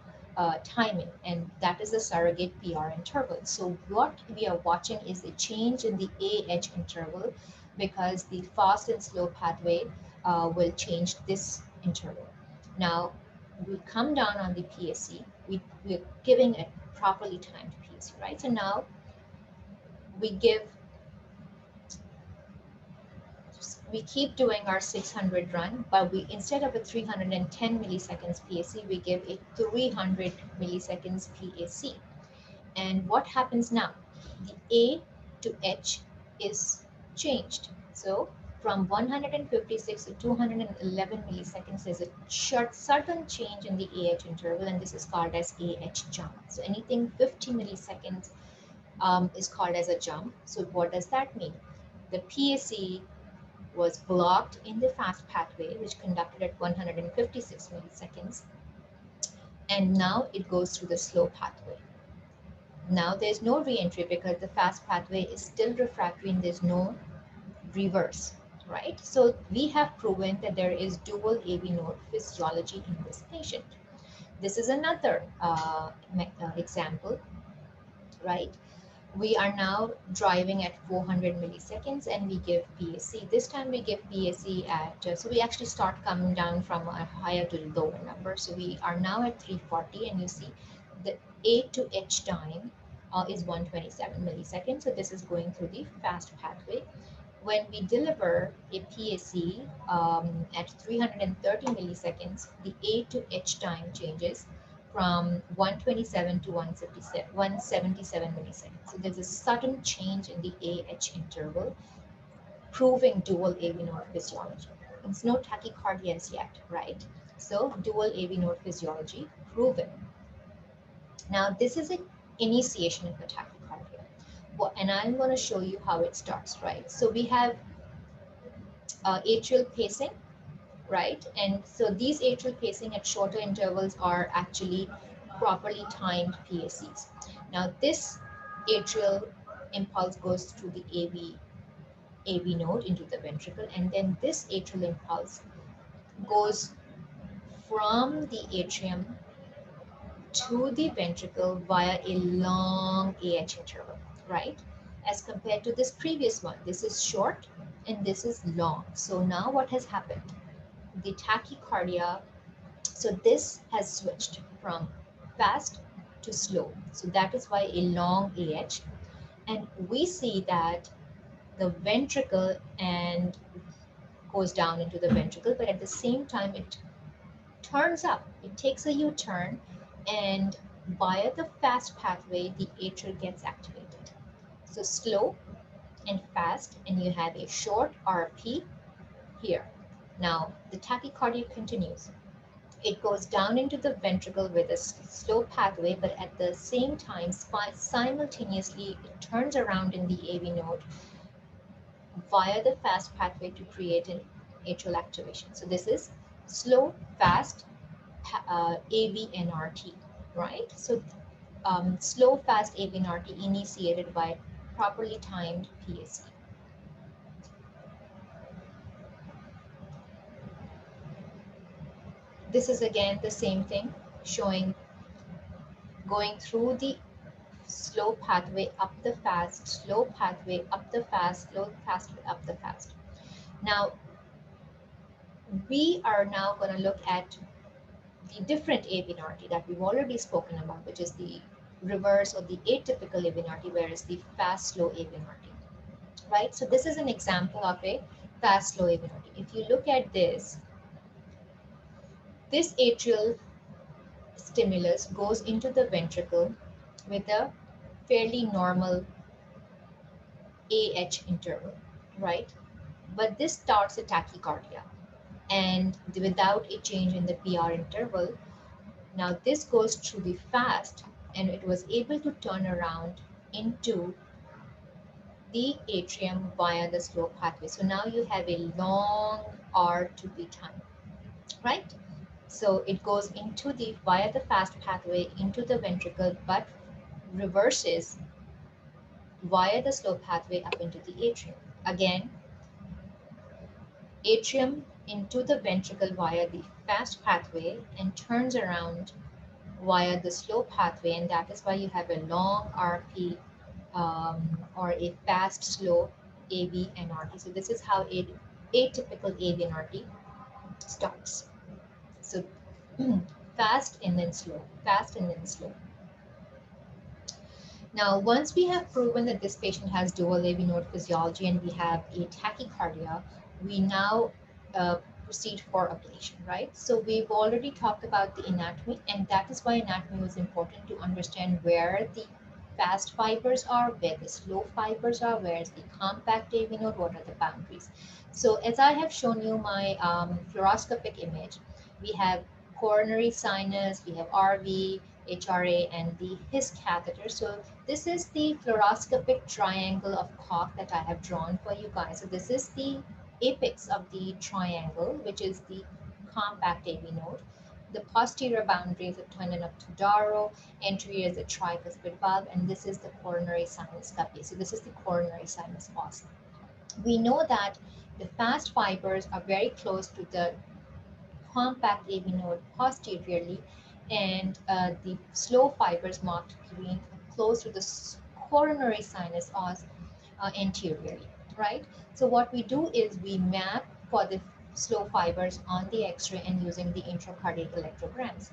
timing, and that is the surrogate PR interval. So what we are watching is the change in the AH interval, because the fast and slow pathway will change this interval. Now, we come down on the PSC, we're giving a properly timed PSC, right? So now we keep doing our 600 run, but we, instead of a 310 milliseconds PAC, we give a 300 milliseconds PAC. And what happens now? The A to H is changed. So from 156 to 211 milliseconds, there's a sudden change in the AH interval, and this is called as AH jump. So anything 50 milliseconds is called as a jump. So what does that mean? The PAC was blocked in the fast pathway, which conducted at 156 milliseconds, and now it goes through the slow pathway. Now there's no re-entry because the fast pathway is still refractory and there's no reverse, right? So we have proven that there is dual AV node physiology in this patient. This is another example, right? We are now driving at 400 milliseconds and we give PAC. This time we give PAC at, so we actually start coming down from a higher to lower number. So we are now at 340, and you see the A to H time is 127 milliseconds. So this is going through the fast pathway. When we deliver a PAC at 330 milliseconds, the A to H time changes from 127 to 177 milliseconds. So there's a sudden change in the AH interval, proving dual AV node physiology. It's no tachycardia as yet, right? So dual AV node physiology proven. Now this is an initiation of a tachycardia. And I'm going to show you how it starts, right? So we have atrial pacing, right? And so these atrial pacing at shorter intervals are actually properly timed PACs. Now this atrial impulse goes through the AV node into the ventricle, and then this atrial impulse goes from the atrium to the ventricle via a long AH interval, right? As compared to this previous one, this is short and this is long. So now what has happened? The tachycardia, so this has switched from fast to slow. So that is why a long AH. And we see that the ventricle and goes down into the ventricle, but at the same time it turns up. It takes a U-turn, and via the fast pathway, the atrial gets activated. So slow and fast, and you have a short RP here. Now the tachycardia continues. It goes down into the ventricle with a slow pathway, but at the same time, simultaneously, it turns around in the AV node via the fast pathway to create an atrial activation. So this is slow, fast, AVNRT, right? So slow, fast AVNRT initiated by properly timed PAC. This is again the same thing, showing going through the slow pathway up the fast, slow pathway up the fast, slow pathway up the fast. Now, we are now going to look at the different AVNRT that we've already spoken about, which is the reverse or the atypical AVNRT, whereas the fast slow AVNRT, right? So this is an example of a fast slow AVNRT. If you look at this atrial stimulus goes into the ventricle with a fairly normal AH interval, right? But this starts a tachycardia, and without a change in the PR interval. Now this goes through the fast, and it was able to turn around into the atrium via the slow pathway. So now you have a long R to B time, right? So it goes into the via the fast pathway into the ventricle, but reverses via the slow pathway up into the atrium. Again, atrium into the ventricle via the fast pathway and turns around via the slow pathway, and that is why you have a long RP or a fast slow AVNRT. So this is how a atypical AVNRT starts. So fast and then slow, fast and then slow. Now, once we have proven that this patient has dual AV node physiology and we have a tachycardia, we now proceed for ablation, right? So we've already talked about the anatomy, and that is why anatomy was important, to understand where the fast fibers are, where the slow fibers are, where is the compact AV node, what are the boundaries. So as I have shown you my fluoroscopic image, we have coronary sinus, we have RV, HRA, and the his catheter. So this is the fluoroscopic triangle of cock that I have drawn for you guys. So this is the apex of the triangle, which is the compact AV node. The posterior boundary is the tendon of Tudaro, anterior is the tricuspid valve, and this is the coronary sinus cavity. So this is the coronary sinus fossa. We know that the fast fibers are very close to the compact AV node posteriorly, and the slow fibers marked green close to the coronary sinus os anteriorly, right? So what we do is we map for the slow fibers on the X-ray and using the intracardiac electrograms.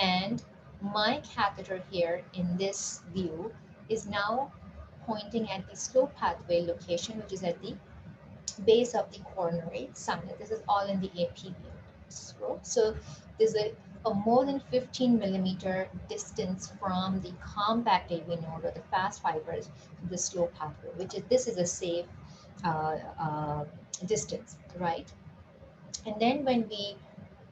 And my catheter here in this view is now pointing at the slow pathway location, which is at the base of the coronary sinus. This is all in the AP view. So there's a more than 15 millimeter distance from the compact AV node or the fast fibers to the slow pathway, which is, this is a safe distance, right? And then when we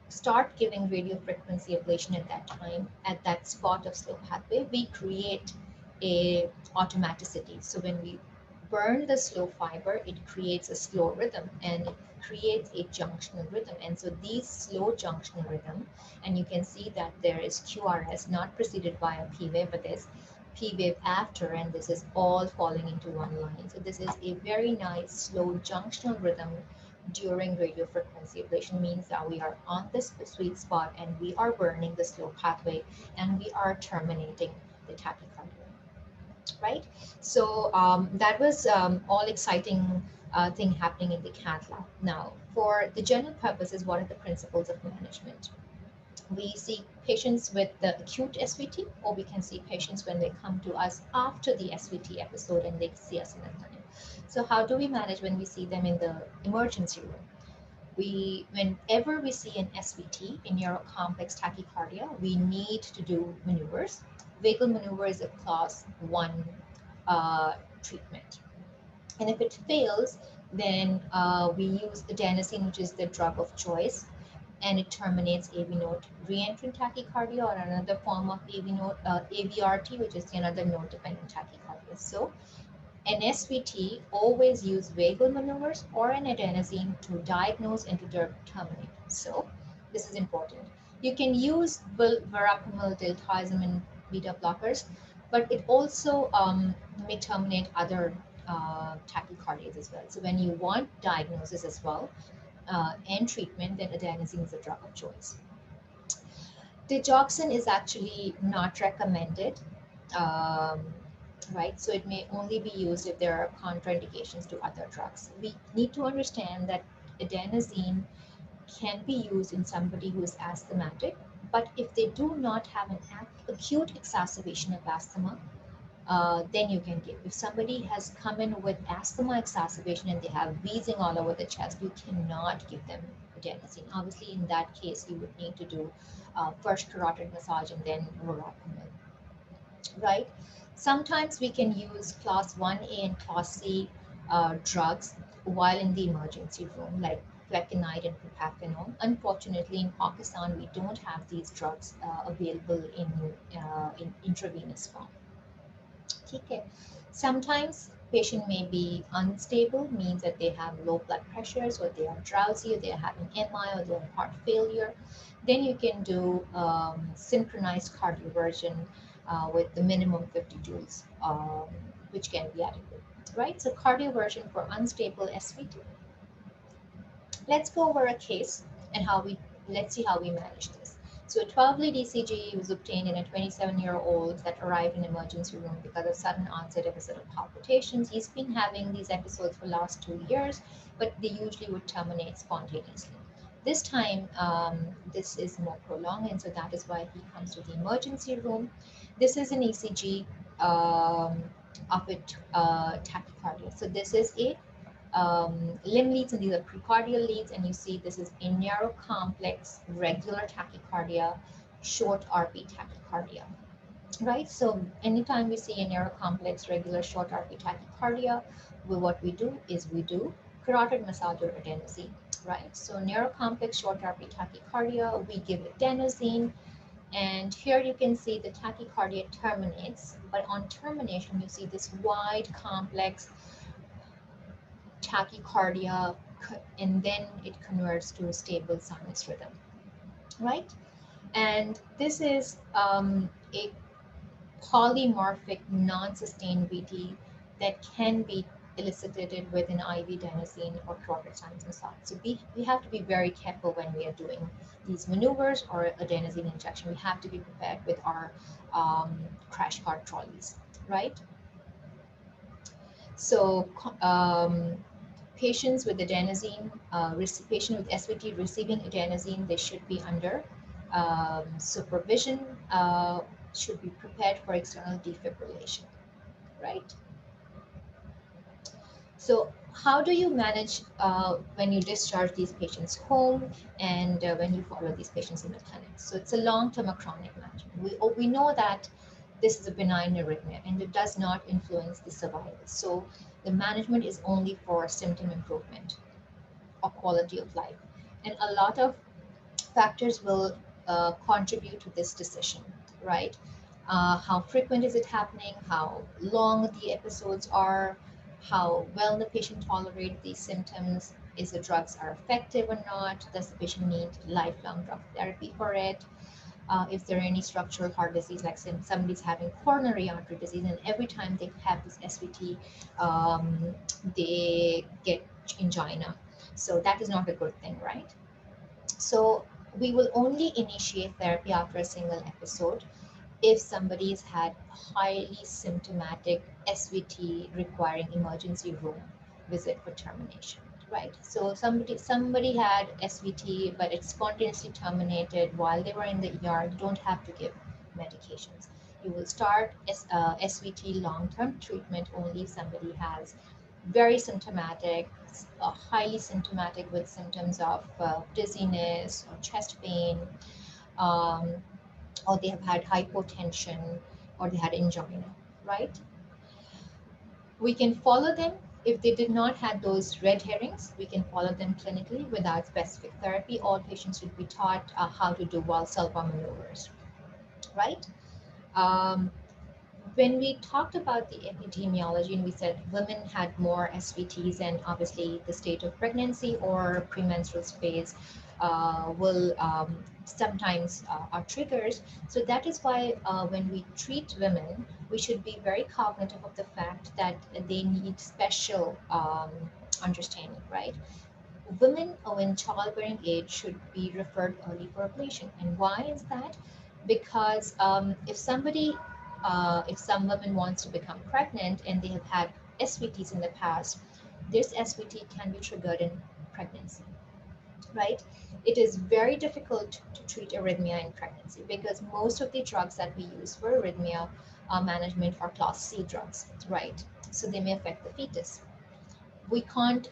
start giving radiofrequency ablation at that time, at that spot of slow pathway, we create a automaticity. So when we burn the slow fiber, it creates a slow rhythm and it creates a junctional rhythm. And so these slow junctional rhythm, and you can see that there is QRS not preceded by a P wave, but there's P wave after, and this is all falling into one line. So this is a very nice slow junctional rhythm during radiofrequency ablation. Means that we are on this sweet spot and we are burning the slow pathway and we are terminating the tachycardia. Right? So that was all exciting thing happening in the cath lab. Now, for the general purposes, what are the principles of management? We see patients with the acute SVT, or we can see patients when they come to us after the SVT episode and they see us in the clinic. So how do we manage when we see them in the emergency room? Whenever we see an SVT in neurocomplex tachycardia, we need to do maneuvers. Vagal maneuver is a class 1 treatment. And if it fails, then we use adenosine, which is the drug of choice, and it terminates AV node re-entrant tachycardia, or another form of AV node, AVRT, which is another node-dependent tachycardia. So an SVT always use vagal maneuvers or an adenosine to diagnose and to terminate. So this is important. You can use verapamil, diltiazem, beta blockers, but it also may terminate other tachycardias as well. So when you want diagnosis as well and treatment, then adenosine is the drug of choice. Digoxin is actually not recommended, um, right? So it may only be used if there are contraindications to other drugs. We need to understand that adenosine can be used in somebody who is asthmatic, but if they do not have an acute exacerbation of asthma, then you can give. If somebody has come in with asthma exacerbation and they have wheezing all over the chest, you cannot give them adenosine. Obviously, in that case, you would need to do first carotid massage and then verapamil, right? Sometimes we can use class 1A and class C drugs while in the emergency room, like flecainide and propafenone. Unfortunately, in Pakistan, we don't have these drugs available in intravenous form. Okay. Sometimes patient may be unstable, means that they have low blood pressures or they are drowsy or they are having MI or they have heart failure. Then you can do synchronized cardioversion with the minimum 50 joules, which can be adequate, right? So cardioversion for unstable SVT. Let's go over a case and let's see how we manage this. So a 12-lead ECG was obtained in a 27-year-old that arrived in emergency room because of sudden onset episode of palpitations. He's been having these episodes for the last 2 years, but they usually would terminate spontaneously. This time, this is more prolonged, and so that is why he comes to the emergency room. This is an ECG of tachycardia. So this is a limb leads, and these are precordial leads, and you see this is a narrow complex regular tachycardia, short RP tachycardia, right? So anytime we see a narrow complex regular short RP tachycardia, what we do is we do carotid massage or adenosine, right? So narrow complex short RP tachycardia, we give adenosine, and here you can see the tachycardia terminates, but on termination you see this wide complex tachycardia, and then it converts to a stable sinus rhythm, right? And this is a polymorphic non-sustained VT that can be elicited with an IV adenosine or carotid sinus massage. So we have to be very careful when we are doing these maneuvers or adenosine injection. We have to be prepared with our crash cart trolleys, right? So patients with adenosine, patient with SVT receiving adenosine, they should be under supervision, should be prepared for external defibrillation, right? So how do you manage when you discharge these patients home and when you follow these patients in the clinic? So it's a long-term or chronic management. We know that this is a benign arrhythmia and it does not influence the survival. So the management is only for symptom improvement or quality of life. And a lot of factors will contribute to this decision, right? How frequent is it happening? How long the episodes are? How well the patient tolerates these symptoms? Is the drugs are effective or not? Does the patient need lifelong drug therapy for it? If there are any structural heart disease, like somebody's having coronary artery disease, and every time they have this SVT, they get angina. So that is not a good thing, right? So we will only initiate therapy after a single episode if somebody's had highly symptomatic SVT requiring emergency room visit for termination, right? So somebody had SVT, but it spontaneously terminated while they were in the ER. You don't have to give medications. You will start SVT long-term treatment only if somebody has very symptomatic, highly symptomatic with symptoms of dizziness or chest pain, um, or they have had hypotension, or they had angina, right? We can follow them. If they did not have those red herrings, we can follow them clinically without specific therapy. All patients should be taught how to do Valsalva maneuvers, right? Um, when we talked about the epidemiology and we said women had more SVTs, and obviously the state of pregnancy or premenstrual phase will sometimes are triggers. So that is why when we treat women, we should be very cognitive of the fact that they need special understanding, right? women in childbearing age should be referred early for ablation. And why is that? Because if some woman wants to become pregnant and they have had SVTs in the past, this SVT can be triggered in pregnancy, right? It is very difficult to treat arrhythmia in pregnancy because most of the drugs that we use for arrhythmia management are class C drugs, right? So they may affect the fetus. We can't,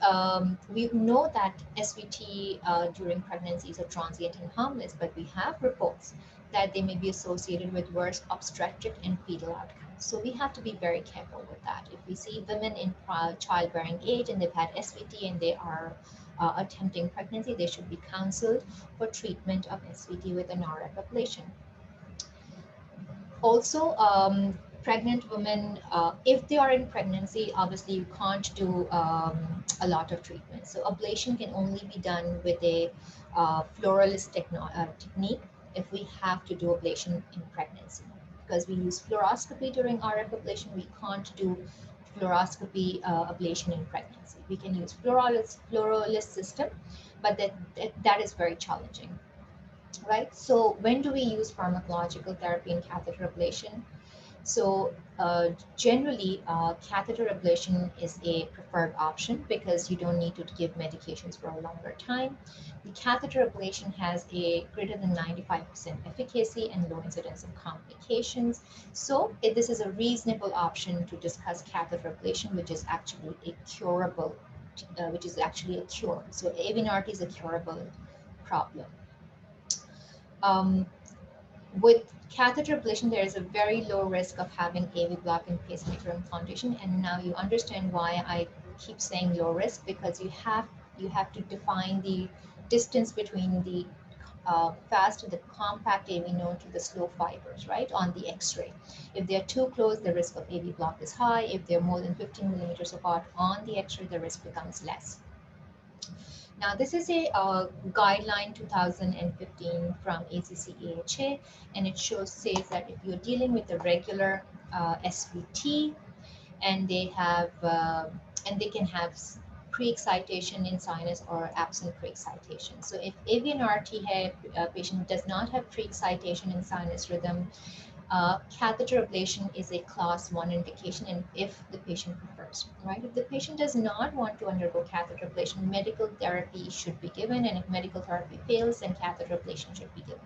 we know that SVT during pregnancies are transient and harmless, but we have reports that they may be associated with worse obstetric and fetal outcomes. So we have to be very careful with that. If we see women in childbearing age and they've had SVT and they are attempting pregnancy, they should be counseled for treatment of SVT with an RF ablation. Also, pregnant women, if they are in pregnancy, obviously you can't do a lot of treatment. So ablation can only be done with a fluoralist technique if we have to do ablation in pregnancy. Because we use fluoroscopy during RF ablation, we can't do fluoroscopy ablation in pregnancy. We can use fluoralist system, but that is very challenging, right? So when do we use pharmacological therapy in catheter ablation? So generally, catheter ablation is a preferred option because you don't need to give medications for a longer time. The catheter ablation has a greater than 95% efficacy and low incidence of complications. So this is a reasonable option to discuss catheter ablation, which is actually a curable, which is actually a cure. So AVNRT is a curable problem. With catheter ablation, there is a very low risk of having AV block in pacemaker implantation. And now you understand why I keep saying low risk, because you have to define the distance between the fast and the compact AV node to the slow fibers, right, on the X-ray. If they're too close, the risk of AV block is high. If they're more than 15 millimeters apart on the X-ray, the risk becomes less. Now, this is a guideline 2015 from ACC-AHA, and it says that if you're dealing with a regular SVT and they can have pre-excitation in sinus or absent pre-excitation. So if AVNRT patient does not have pre-excitation in sinus rhythm, catheter ablation is a class 1 indication, and if the patient prefers, right? If the patient does not want to undergo catheter ablation, medical therapy should be given, and if medical therapy fails, then catheter ablation should be given,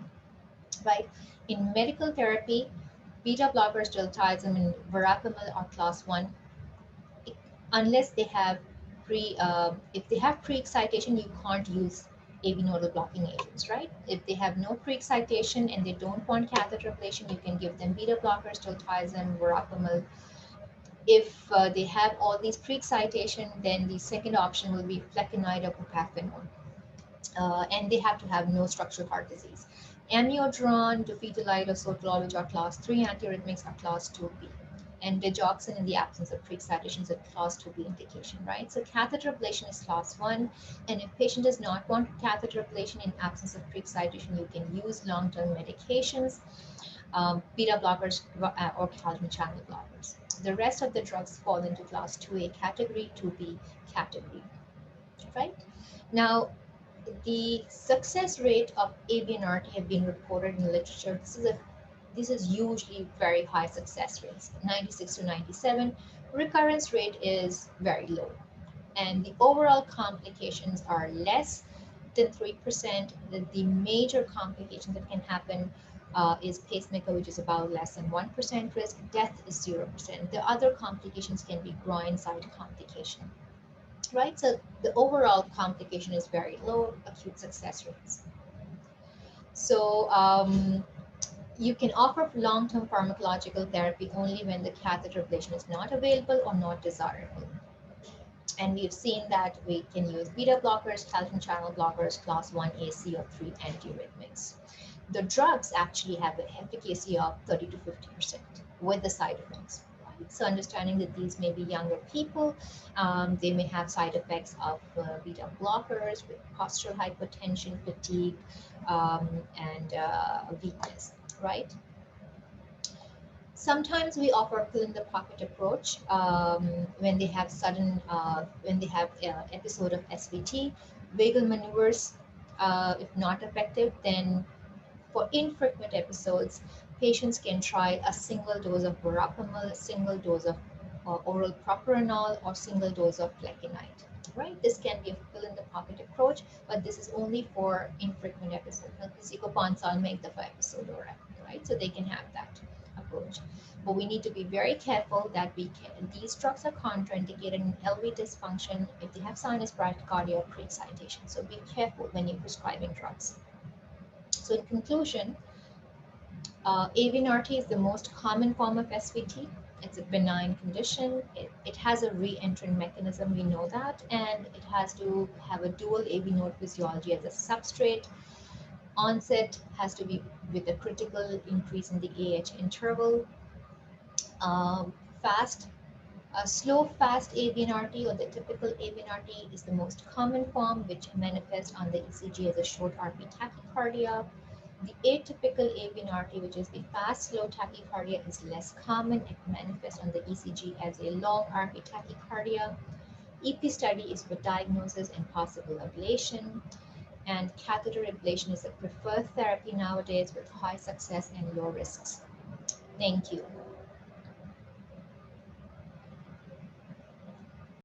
right? In medical therapy, beta blockers, diltiazem, and verapamil are class 1. Unless they have if they have pre-excitation, you can't use AV nodal blocking agents, right? If they have no pre-excitation and they don't want catheter ablation, you can give them beta blockers, diltiazem, verapamil. If they have all these pre-excitation, then the second option will be flecainide or propafenone. And they have to have no structural heart disease. Amiodarone, dofetilide, or sotalol, which are class 3 antiarrhythmics, are class 2B. And digoxin, in the absence of pre-excitation, is a class 2B indication, right? So catheter ablation is class 1. And if patient does not want catheter ablation in absence of pre-excitation, you can use long-term medications, beta blockers, or calcium channel blockers. The rest of the drugs fall into class 2A category, 2B category, right? Now, the success rate of AVNRT have been reported in literature. This is usually very high success rates, 96 to 97. Recurrence rate is very low, and the overall complications are less than 3%. The major complications that can happen is pacemaker, which is about less than 1% risk. Death is 0%. The other complications can be groin side complication, right? So the overall complication is very low, acute success rates. So you can offer long-term pharmacological therapy only when the catheter ablation is not available or not desirable. And we've seen that we can use beta blockers, calcium channel blockers, class 1 AC or 3 antiarrhythmics. The drugs actually have an efficacy of 30 to 50% with the side effects. So understanding that these may be younger people, they may have side effects of beta blockers with postural hypotension, fatigue, and weakness, right? Sometimes we offer pill in the pocket approach when they have episode of SVT. Vagal maneuvers, if not effective, then for infrequent episodes, patients can try a single dose of verapamil, a single dose of oral propranolol, or single dose of flecainide. Right? This can be a fill-in-the-pocket approach, but this is only for infrequent episodes. Zicopansal make the episode or right? So they can have that approach. But we need to be very careful that these drugs are contraindicated in LV dysfunction if they have sinus bradycardia or pre-excitation. So be careful when you're prescribing drugs. So in conclusion, AVNRT is the most common form of SVT. It's a benign condition. It has a re-entrant mechanism, we know that, and it has to have a dual AV node physiology as a substrate. Onset has to be with a critical increase in the AH interval. Fast, slow fast AVNRT or the typical AVNRT is the most common form, which manifests on the ECG as a short Rp tachycardia. The atypical AVNRT, which is the fast slow tachycardia, is less common. It manifests on the ECG as a long Rp tachycardia. EP study is for diagnosis and possible ablation, and catheter ablation is a preferred therapy nowadays with high success and low risks. Thank you.